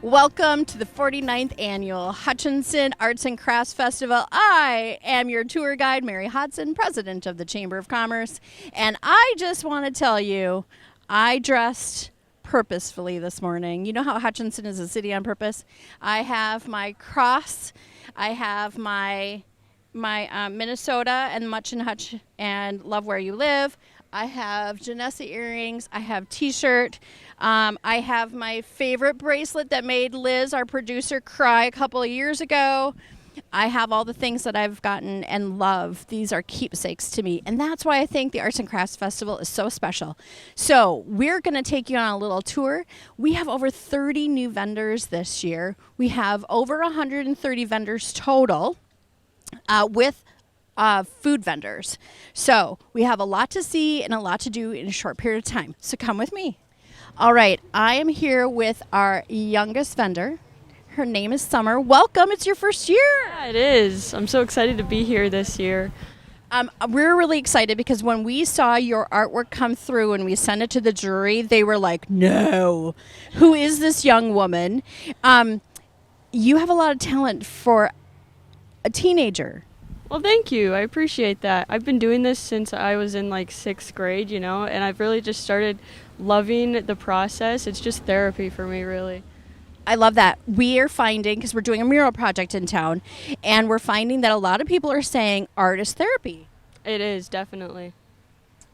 Welcome to the 49th Annual Hutchinson Arts and Crafts Festival. I am your tour guide, Mary Hodson, President of the Chamber of Commerce. And I just want to tell you, I dressed purposefully this morning. You know how Hutchinson is a city on purpose? I have my cross. I have my Minnesota and Much and Hutch and Love Where You Live. I have Janessa earrings. I have t-shirt. I have my favorite bracelet that made Liz, our producer, cry a couple of years ago. I have all the things that I've gotten and love. These are keepsakes to me. And that's why I think the Arts and Crafts Festival is so special. So we're going to take you on a little tour. We have over 30 new vendors this year. We have over 130 vendors total with food vendors. So we have a lot to see and a lot to do in a short period of time. So come with me. All right, I am here with our youngest vendor. Her name is Summer. Welcome. It's your first year. Yeah, it is. I'm so excited to be here this year. We're really excited because when we saw your artwork come through and we sent it to the jury, they were like, no, who is this young woman? You have a lot of talent for a teenager. Well, thank you. I appreciate that. I've been doing this since I was in like 6th grade, and I've really just started loving the process. It's just therapy for me, really. I love that. We are finding, because we're doing a mural project in town, and we're finding that a lot of people are saying art is therapy. It is, definitely.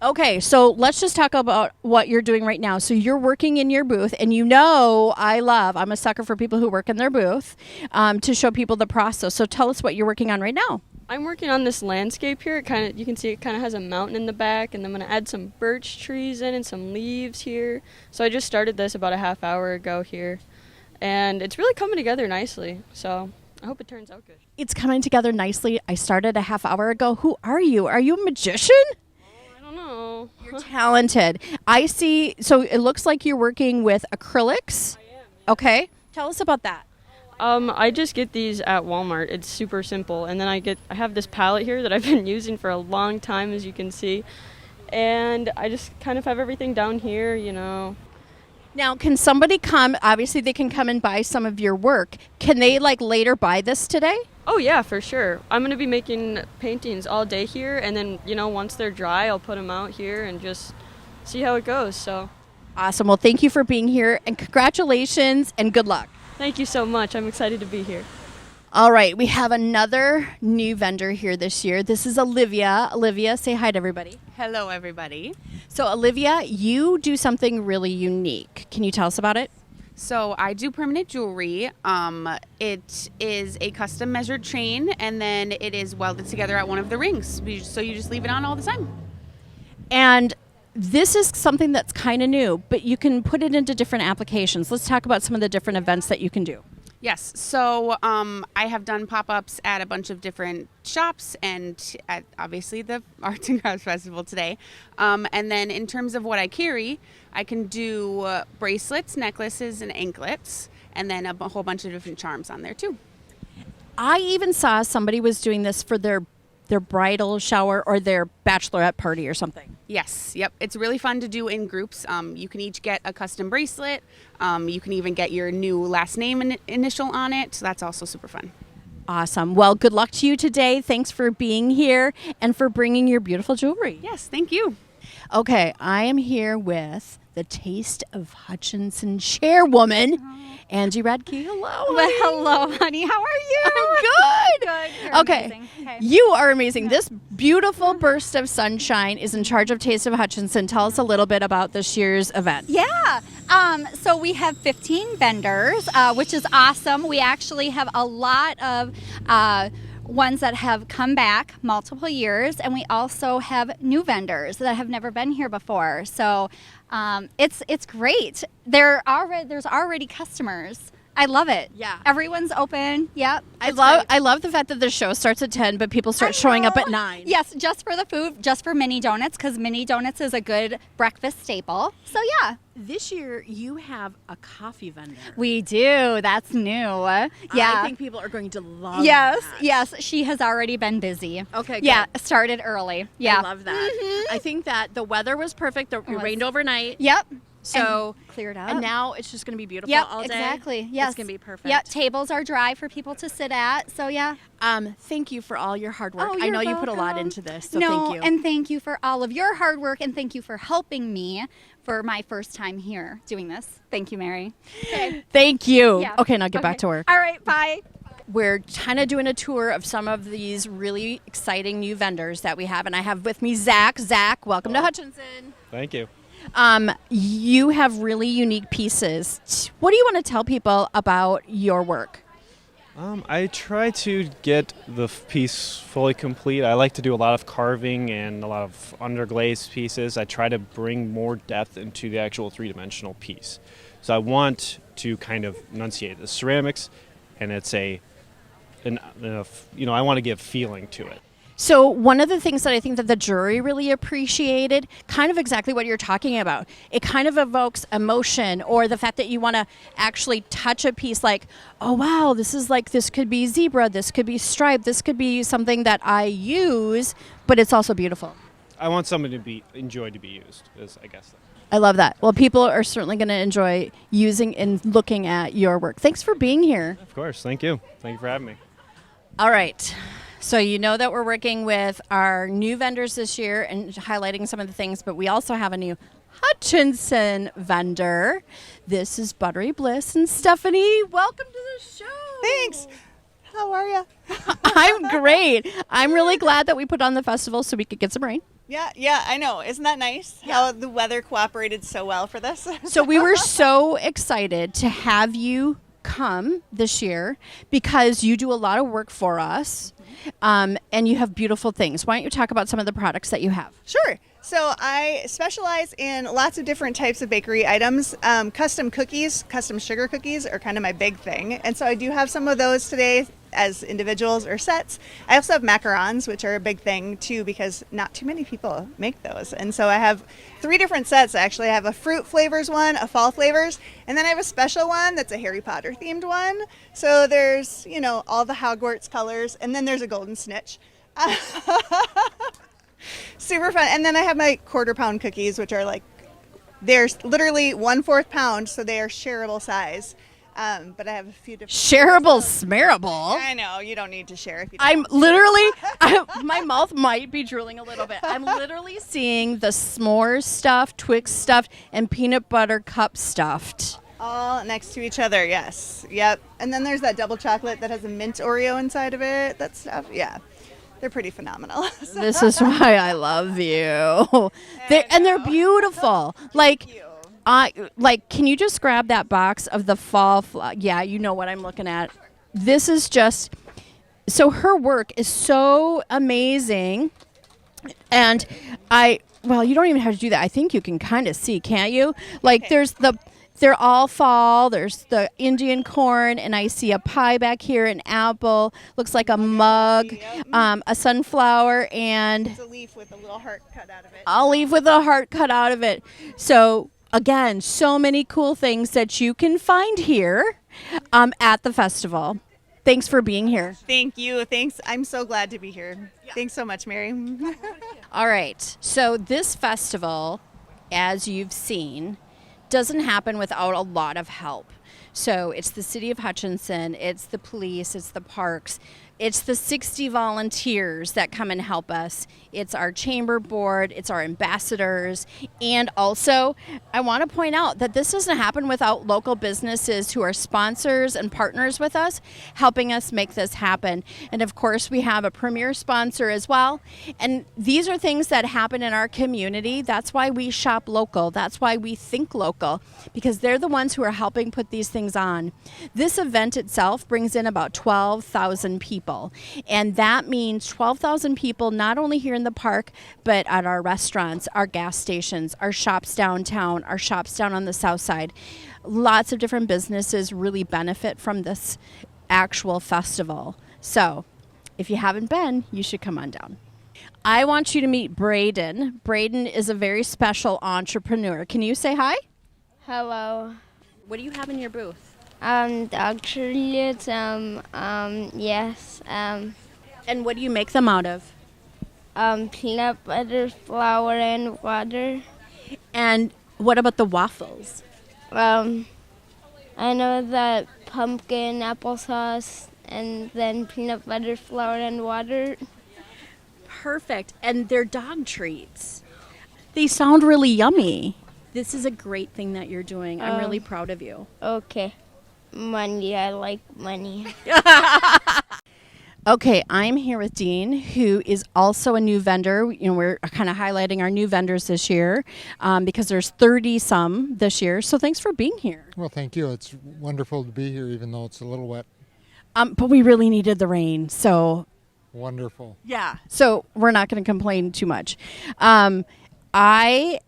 Okay, so let's just talk about what you're doing right now. So you're working in your booth, and I'm a sucker for people who work in their booth to show people the process. So tell us what you're working on right now. I'm working on this landscape here. You can see it kind of has a mountain in the back, and I'm going to add some birch trees in and some leaves here. So I just started this about a half hour ago here, and it's really coming together nicely. So I hope it turns out good. It's coming together nicely. I started a half hour ago. Who are you? Are you a magician? I don't know. You're talented. I see. So it looks like you're working with acrylics. I am. Yeah. Okay. Tell us about that. I just get these at Walmart. It's super simple. And then I have this palette here that I've been using for a long time, as you can see. And I just kind of have everything down here, Now, can somebody come? Obviously, they can come and buy some of your work. Can they later buy this today? Oh, yeah, for sure. I'm going to be making paintings all day here. And then, once they're dry, I'll put them out here and just see how it goes. So Awesome. Well, thank you for being here, and congratulations and good luck. Thank you so much. I'm excited to be here. All right, we have another new vendor here this year. This is Olivia. Olivia, say hi to everybody. Hello, everybody. So, Olivia, you do something really unique. Can you tell us about it? So I do permanent jewelry. It is a custom measured chain, and then it is welded together at one of the rings. So you just leave it on all the time. And this is something that's kind of new, but you can put it into different applications. Let's talk about some of the different events that you can do. Yes. So I have done pop-ups at a bunch of different shops and at obviously the Arts and Crafts Festival today. And then in terms of what I carry, I can do bracelets, necklaces, and anklets, and then a whole bunch of different charms on there too. I even saw somebody was doing this for their bridal shower or their bachelorette party or something. Yes. Yep. It's really fun to do in groups. You can each get a custom bracelet. You can even get your new last name initial on it. So that's also super fun. Awesome. Well, good luck to you today. Thanks for being here and for bringing your beautiful jewelry. Yes. Thank you. Okay. I am here with the Taste of Hutchinson chairwoman, Angie Radke. Hello. Well, hello, honey. How are you? I'm good. Good. You're Okay. amazing. Okay. You are amazing. This beautiful burst of sunshine is in charge of Taste of Hutchinson. Tell us a little bit about this year's event. Yeah. So we have 15 vendors, which is awesome. We actually have a lot of ones that have come back multiple years, and we also have new vendors that have never been here before. So it's great. There's already customers. I love it. Yeah. Everyone's open. Yep. I It's love great. the fact that the show starts at 10, but people start I showing up know. at 9. Yes, just for the food, just for mini donuts, because mini donuts is a good breakfast staple. So yeah, This year you have a coffee vendor. we do. That's new. Yeah. I think people are going to love Yes, that. yes. She has already been busy. Okay, Yeah, good. started early. Yeah. I love that. I think that the weather was perfect. It was. rained overnight. Yep. So cleared up. And now it's just going to be beautiful Yep, all day. exactly. Yes. It's going to be perfect. Yep, tables are dry for people to sit at. So yeah. Thank you for all your hard work. Oh, I know you're you put a lot welcome. into this, so no, thank you. and thank you for all of your hard work, and thank you for helping me for my first time here doing this. Thank you, Mary. Okay. Thank you. Yeah. Okay, now get back to work. All right, bye. We're kind of doing a tour of some of these really exciting new vendors that we have, and I have with me Zach. Zach, welcome to Hutchinson. Thank you. You have really unique pieces. What do you want to tell people about your work? I try to get the piece fully complete. I like to do a lot of carving and a lot of underglazed pieces. I try to bring more depth into the actual three-dimensional piece. So I want to kind of enunciate the ceramics, and it's I want to give feeling to it. So one of the things that I think that the jury really appreciated, kind of exactly what you're talking about, it kind of evokes emotion, or the fact that you want to actually touch a piece like, oh wow, this could be zebra, this could be stripe, this could be something that I use, but it's also beautiful. I want something to be enjoyed to be used, I guess. I love that. Well, people are certainly going to enjoy using and looking at your work. Thanks for being here. Of course. Thank you. Thank you for having me. All right. So you know that we're working with our new vendors this year and highlighting some of the things, but we also have a new Hutchinson vendor. This is Buttery Bliss and Stephanie. Welcome to the show. Thanks. How are you? I'm great. I'm really glad that we put on the festival so we could get some rain. Yeah, I know. Isn't that nice? Yeah. How the weather cooperated so well for this. So we were so excited to have you come this year because you do a lot of work for us, and you have beautiful things. Why don't you talk about some of the products that you have? Sure. So I specialize in lots of different types of bakery items. Custom cookies, custom sugar cookies are kind of my big thing. And so I do have some of those today as individuals or sets. I also have macarons, which are a big thing too, because not too many people make those. And so I have 3 different sets. Actually, I have a fruit flavors one, a fall flavors, and then I have a special one that's a Harry Potter themed one. So there's, all the Hogwarts colors, and then there's a golden snitch. Super fun. And then I have my quarter-pound cookies, which are they're literally 1/4 pound, so they are shareable size. But I have a few different. Shareable, smearable. I know, you don't need to share if you don't. I'm literally, my mouth might be drooling a little bit. I'm literally seeing the s'mores stuffed, Twix stuffed, and peanut butter cup stuffed. All next to each other, yes. Yep. And then there's that double chocolate that has a mint Oreo inside of it. That stuff, yeah. They're pretty phenomenal. This is why I love you. They're beautiful. Thank you. Can you just grab that box of the fall? Yeah, you know what I'm looking at. This is just, so her work is so amazing. And you don't even have to do that. I think you can kind of see, can't you? They're all fall. There's the Indian corn, and I see a pie back here, an apple, looks like a mug, a sunflower, and It's a leaf with a little heart cut out of it. I'll leave with a heart cut out of it. So again, so many cool things that you can find here at the festival. Thanks for being here. Thank you. Thanks. I'm so glad to be here. Thanks so much, Mary. All right. So this festival, as you've seen, doesn't happen without a lot of help. So it's the city of Hutchinson, it's the police, it's the parks, it's the 60 volunteers that come and help us. It's our chamber board, it's our ambassadors, and also I want to point out that this doesn't happen without local businesses who are sponsors and partners with us, helping us make this happen. And of course, we have a premier sponsor as well. And these are things that happen in our community. That's why we shop local. That's why we think local, because they're the ones who are helping put these things on. This event itself brings in about 12,000 people. And that means 12,000 people not only here in the park, but at our restaurants, our gas stations, our shops downtown, our shops down on the south side. Lots of different businesses really benefit from this actual festival. So if you haven't been, you should come on down. I want you to meet Braden. Braden is a very special entrepreneur. Can you say hi? Hello. What do you have in your booth? Dog treats, yes, And what do you make them out of? peanut butter, flour, and water. And What about the waffles? I know that pumpkin, applesauce, and then peanut butter, flour, and water. Perfect. And they're dog treats. They sound really yummy. This is a great thing that you're doing. I'm really proud of you. Okay. Money, I like money. Okay, I'm here with Dean, who is also a new vendor. You know, we're kind of highlighting our new vendors this year because there's 30 some this year. So thanks for being here. Well, thank you. It's wonderful to be here, even though it's a little wet. But we really needed the rain, so Wonderful. yeah. So we're not going to complain too much. I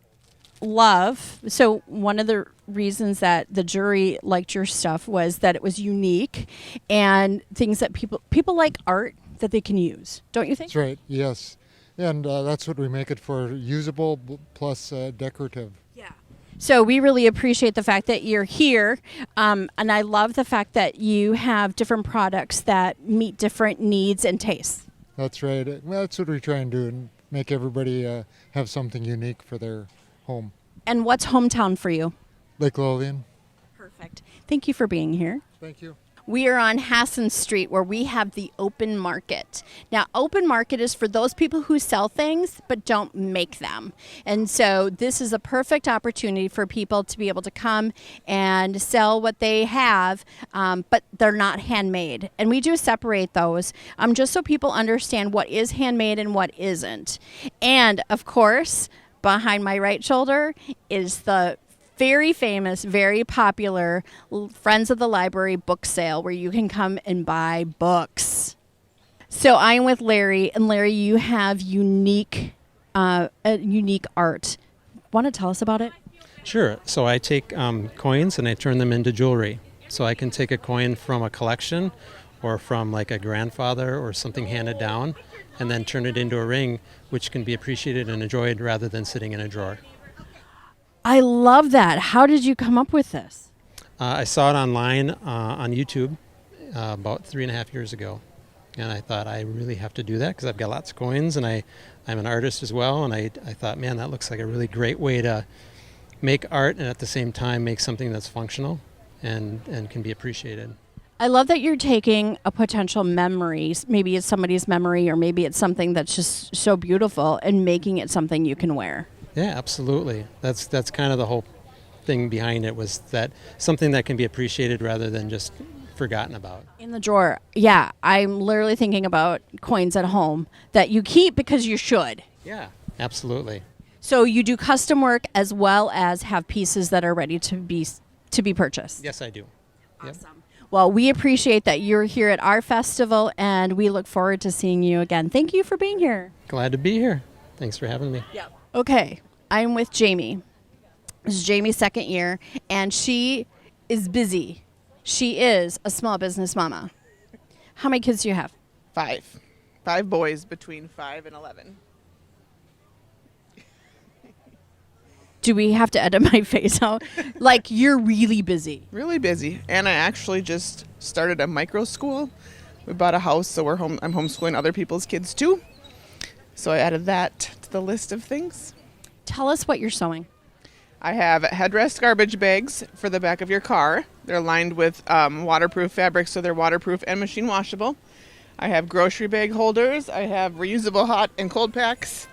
love, so one of the reasons that the jury liked your stuff was that it was unique and things that people like art that they can use, don't you think? That's right, yes. And that's what we make it for, usable plus decorative. Yeah. So we really appreciate the fact that you're here, and I love the fact that you have different products that meet different needs and tastes. That's right. Well, that's what we try and do, and make everybody have something unique for their home. And what's hometown for you? Lake Lothian. Perfect. Thank you for being here. Thank you. We are on Hassan Street where we have the open market. Now, open market is for those people who sell things but don't make them. And so this is a perfect opportunity for people to be able to come and sell what they have, but they're not handmade. And we do separate those just so people understand what is handmade and what isn't. And, of course, behind my right shoulder is the very famous, very popular Friends of the Library book sale where you can come and buy books. So I'm with Larry, and Larry, you have unique art. Want to tell us about it? Sure. So I take coins and I turn them into jewelry. So I can take a coin from a collection or from like a grandfather or something handed down and then turn it into a ring, which can be appreciated and enjoyed rather than sitting in a drawer. I love that. How did you come up with this? I saw it online on YouTube about 3.5 years ago. And I thought, I really have to do that because I've got lots of coins and I'm an artist as well. And I thought, man, that looks like a really great way to make art and at the same time make something that's functional and can be appreciated. I love that you're taking a potential memory, maybe it's somebody's memory or maybe it's something that's just so beautiful, and making it something you can wear. Yeah, absolutely. That's kind of the whole thing behind it, was that something that can be appreciated rather than just forgotten about. In the drawer. Yeah, I'm literally thinking about coins at home that you keep because you should. Yeah, absolutely. So you do custom work as well as have pieces that are ready to be purchased. Yes, I do. Awesome. Yep. Well, we appreciate that you're here at our festival, and we look forward to seeing you again. Thank you for being here. Glad to be here. Thanks for having me. Yep. Okay, I'm with Jamie. This is Jamie's second year, and she is busy. She is a small business mama. How many kids do you have? 5. 5 boys between 5 and 11. Do we have to edit my face out? Like, you're really busy. Really busy. And I actually just started a micro school. We bought a house, so I'm homeschooling other people's kids too. So I added that to the list of things. Tell us what you're sewing. I have headrest garbage bags for the back of your car. They're lined with waterproof fabric, so they're waterproof and machine washable. I have grocery bag holders. I have reusable hot and cold packs.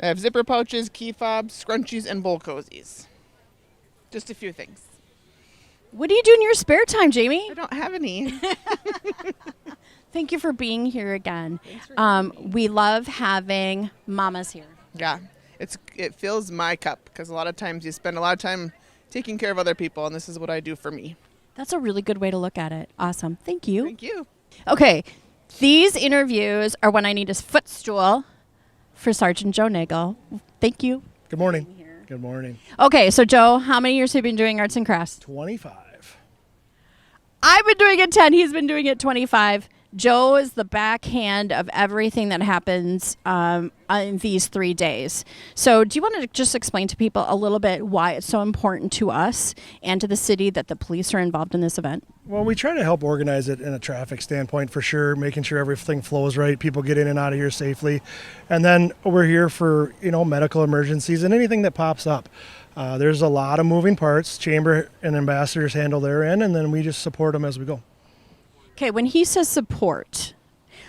I have zipper pouches, key fobs, scrunchies, and bowl cozies. Just a few things. What do you do in your spare time, Jamie? I don't have any. Thank you for being here again. We love having mamas here. Yeah, it fills my cup because a lot of times you spend a lot of time taking care of other people, and this is what I do for me. That's a really good way to look at it. Awesome. Thank you. Thank you. Okay, these interviews are when I need a footstool for Sergeant Joe Nagel. Thank you. Good morning. Good morning. Okay, so Joe, how many years have you been doing arts and crafts? 25. I've been doing it 10. He's been doing it 25. Joe is the backhand of everything that happens in these 3 days. So do you want to just explain to people a little bit why it's so important to us and to the city that the police are involved in this event? Well, we try to help organize it in a traffic standpoint for sure, making sure everything flows right, people get in and out of here safely. And then we're here for, medical emergencies and anything that pops up. There's a lot of moving parts. Chamber and ambassadors handle their end, and then we just support them as we go. Okay, when he says support,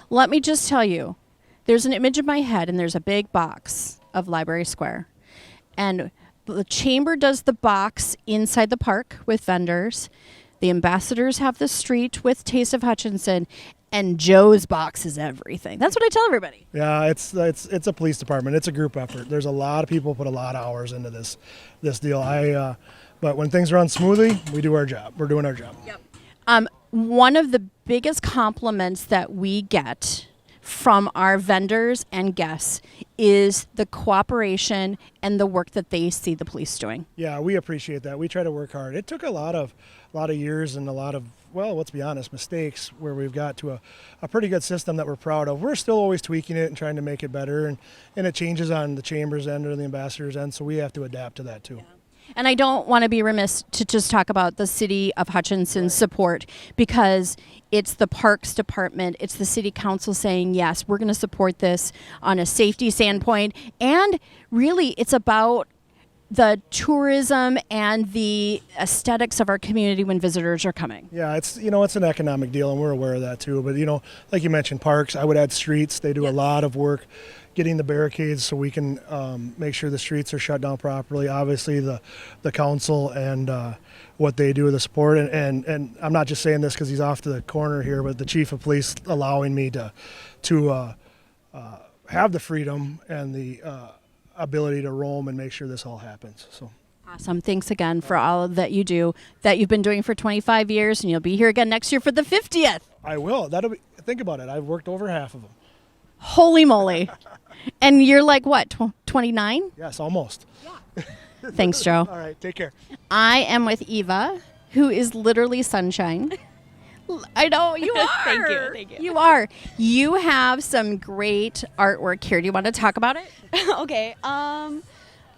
let me just tell you, there's an image in my head, and there's a big box of Library Square. And the chamber does the box inside the park with vendors. The ambassadors have the street with Taste of Hutchinson, and Joe's box is everything. That's what I tell everybody. Yeah, it's a police department. It's a group effort. There's a lot of people put a lot of hours into this deal. But when things run smoothly, we do our job. We're doing our job. Yep. One of the biggest compliments that we get from our vendors and guests is the cooperation and the work that they see the police doing. Yeah, we appreciate that. We try to work hard. It took a lot of years and a lot of, well, let's be honest, mistakes where we've got to a pretty good system that we're proud of. We're still always tweaking it and trying to make it better, and it changes on the chamber's end or the ambassador's end, so we have to adapt to that too. Yeah. And I don't want to be remiss to just talk about the City of Hutchinson's support, because it's the Parks Department, it's the City Council saying, yes, we're going to support this on a safety standpoint. And really, it's about the tourism and the aesthetics of our community when visitors are coming. Yeah, it's an economic deal, and we're aware of that too. But like you mentioned, parks, I would add streets. They do a lot of work getting the barricades so we can make sure the streets are shut down properly. Obviously, the council and what they do with the support. And I'm not just saying this because he's off to the corner here, but the chief of police allowing me to have the freedom and the ability to roam and make sure this all happens. So. Awesome. Thanks again for all that you do, that you've been doing for 25 years, and you'll be here again next year for the 50th. I will. Think about it. I've worked over half of them. Holy moly. And you're like, what, 29? Yes, almost. Yeah. Thanks, Joe. All right, take care. I am with Eva, who is literally sunshine. I know, you are. Thank you. You are. You have some great artwork here. Do you want to talk about it? Okay.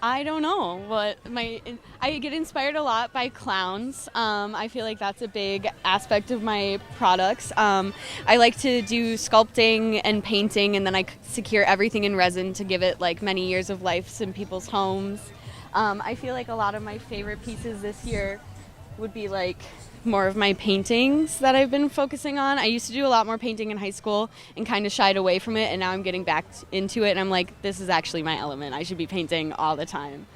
I don't know what I get inspired a lot by clowns. I feel like that's a big aspect of my products. I like to do sculpting and painting, and then I secure everything in resin to give it like many years of life in people's homes. I feel like a lot of my favorite pieces this year would be like more of my paintings that I've been focusing on. I used to do a lot more painting in high school and kind of shied away from it, and now I'm getting back into it, and I'm like, this is actually my element. I should be painting all the time.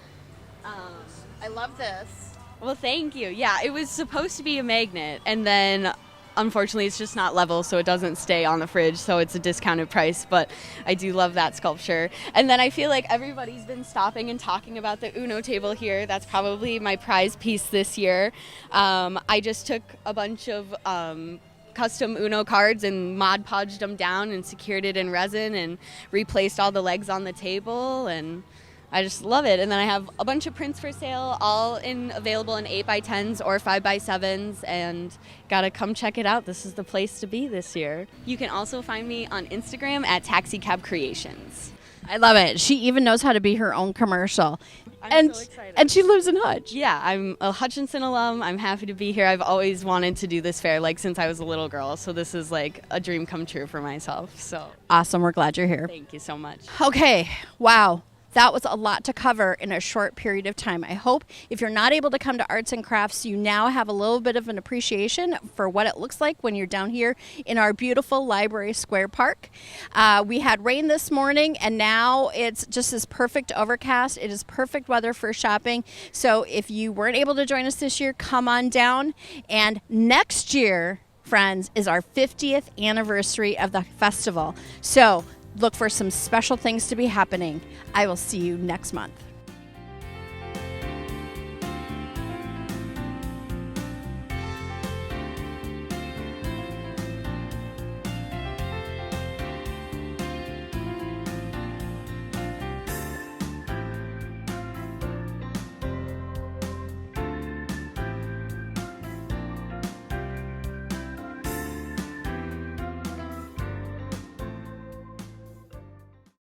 I love this. Well, thank you. Yeah, it was supposed to be a magnet, and then unfortunately it's just not level, so it doesn't stay on the fridge, so it's a discounted price, but I do love that sculpture. And then I feel like everybody's been stopping and talking about the Uno table here. That's probably my prize piece this year. I just took a bunch of custom Uno cards and Mod Podged them down and secured it in resin and replaced all the legs on the table, and I just love it. And then I have a bunch of prints for sale, all available in 8x10s or 5x7s, and gotta come check it out. This is the place to be this year. You can also find me on Instagram at Taxicab Creations. I love it. She even knows how to be her own commercial. I'm so excited. And she lives in Hutch. Yeah, I'm a Hutchinson alum. I'm happy to be here. I've always wanted to do this fair, like since I was a little girl, so this is like a dream come true for myself. So awesome. We're glad you're here. Thank you so much. Okay. Wow. That was a lot to cover in a short period of time. I hope if you're not able to come to Arts and Crafts, you now have a little bit of an appreciation for what it looks like when you're down here in our beautiful Library Square Park. We had rain this morning, and now it's just this perfect overcast. It is perfect weather for shopping. So if you weren't able to join us this year, come on down. And next year, friends, is our 50th anniversary of the festival. So look for some special things to be happening. I will see you next month.